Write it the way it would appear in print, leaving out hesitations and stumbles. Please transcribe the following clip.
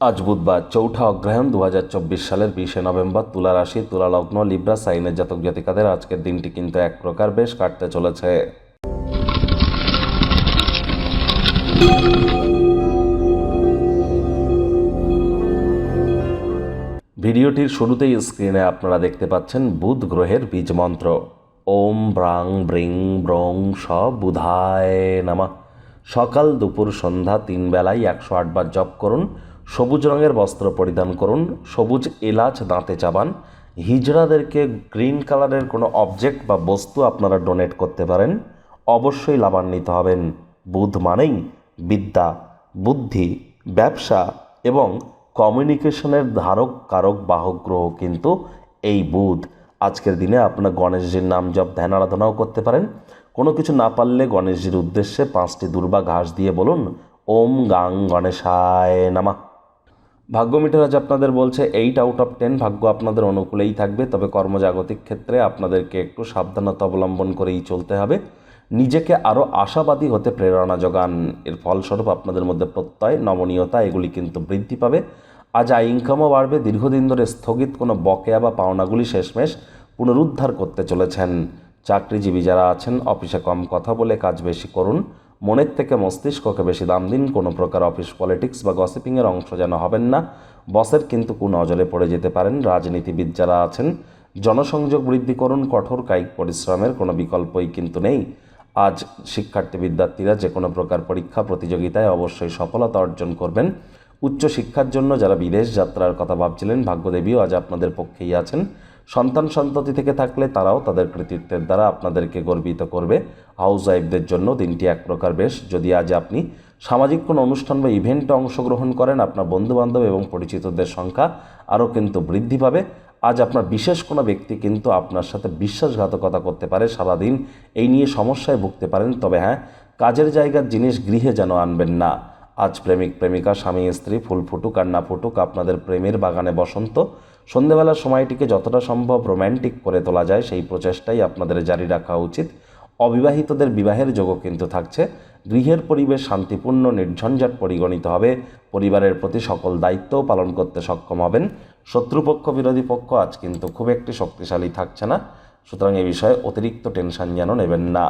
আজ বুধবার চৌঠা অগ্রহায়ণ 2024 সালের 20শে নভেম্বর। তুলা রাশি, তুলা লগ্ন, লিব্রা সাইনের জাতক জাতিকাদের আজকের দিনটি কিন্তু এক প্রকার বেশ কাটতে চলেছে। ভিডিওটির শুরুতেই স্ক্রিনে আপনারা দেখতে পাচ্ছেন বুধ গ্রহের বীজ মন্ত্র ওম ব্রাং ব্রিং ব্রং স বুধায় নমঃ। সকাল দুপুর সন্ধ্যা 3 বেলায় 108 বার জপ করুন। সবুজ রঙের বস্ত্র পরিধান করুন। সবুজ এলাচ দাঁতে চাবান। হিজড়াদেরকে গ্রিন কালারের কোনো অবজেক্ট বা বস্তু আপনারা ডোনেট করতে পারেন। অবশ্যই লাভান্বিত হবেন। বুধ মানেই বিদ্যা, বুদ্ধি, ব্যবসা এবং কমিউনিকেশনের ধারক কারক বাহক গ্রহ কিন্তু এই বুধ। আজকের দিনে আপনারা গণেশজির নাম জপ ধ্যান আরাধনাও করতে পারেন। কোনো কিছু না পারলে গণেশজির উদ্দেশ্যে 5টি দুর্বা ঘাস দিয়ে বলুন ওম গাং গণেশায় নমঃ। ভাগ্য মিটার আজ আপনাদের বলছে 8 আউট অফ 10 ভাগ্য আপনাদের অনুকূলেই থাকবে, তবে কর্মজাগতিক ক্ষেত্রে আপনাদেরকে একটু সাবধানতা অবলম্বন করেই চলতে হবে। নিজেকে আরও আশাবাদী হতে প্রেরণা যোগান। এর ফলস্বরূপ আপনাদের মধ্যে প্রত্যয়, নমনীয়তা এগুলি কিন্তু বৃদ্ধি পাবে। আজ আয় ইনকামও বাড়বে। দীর্ঘদিন ধরে স্থগিত কোনো বকেয়া বা পাওনাগুলি শেষমেশ পুনরুদ্ধার করতে চলেছেন। চাকরিজীবী যারা আছেন অফিসে কম কথা বলে কাজ বেশি করুন। মনের থেকে মস্তিষ্ককে বেশি দাম দিন। কোনো প্রকার অফিস পলিটিক্স বা গসিপিংয়ের অংশ যেন হবেন না। বসের কিন্তু কুনজরে পড়ে যেতে পারেন। রাজনীতিবিদ যারা আছেন জনসংযোগ বৃদ্ধি করুন। কঠোর কায়িক পরিশ্রমের কোনো বিকল্পই কিন্তু নেই। আজ শিক্ষার্থী বিদ্যার্থীরা যে কোনো প্রকার পরীক্ষা প্রতিযোগিতায় অবশ্যই সফলতা অর্জন করবেন। উচ্চশিক্ষার জন্য যারা বিদেশ যাত্রার কথা ভাবছিলেন ভাগ্যদেবীও আজ আপনাদের পক্ষেই আছেন। সন্তান সন্ততি থেকে থাকলে তারাও তাদের কৃতিত্বের দ্বারা আপনাদেরকে গর্বিত করবে। হাউস ওয়াইফদের জন্য দিনটি এক প্রকার বেশ। যদি আজ আপনি সামাজিক কোনো অনুষ্ঠান বা ইভেন্টে অংশগ্রহণ করেন, আপনার বন্ধুবান্ধব এবং পরিচিতদের সংখ্যা আরও কিন্তু বৃদ্ধি পাবে। আজ আপনার বিশেষ কোনো ব্যক্তি কিন্তু আপনার সাথে বিশ্বাসঘাতকতা করতে পারে। সারাদিন এই নিয়ে সমস্যায় ভুগতে পারেন। তবে হ্যাঁ, কাজের জায়গার জিনিস গৃহে যেন আনবেন না। আজ প্রেমিক প্রেমিকা, স্বামী স্ত্রী ফুল ফুটুক আর না ফুটুক, আপনাদের প্রেমের বাগানে বসন্ত। সন্ধেবেলার সময়টিকে যতটা সম্ভব রোম্যান্টিক করে তোলা যায় সেই প্রচেষ্টাই আপনাদের জারি রাখা উচিত। অবিবাহিতদের বিবাহের যোগও কিন্তু থাকছে। গৃহের পরিবেশ শান্তিপূর্ণ নির্ঝঞ্ঝাট পরিগণিত হবে। পরিবারের প্রতি সকল দায়িত্বও পালন করতে সক্ষম হবেন। শত্রুপক্ষ বিরোধী পক্ষ আজ কিন্তু খুব একটি শক্তিশালী থাকছে না, সুতরাং এ বিষয়ে অতিরিক্ত টেনশন যেন নেবেন না।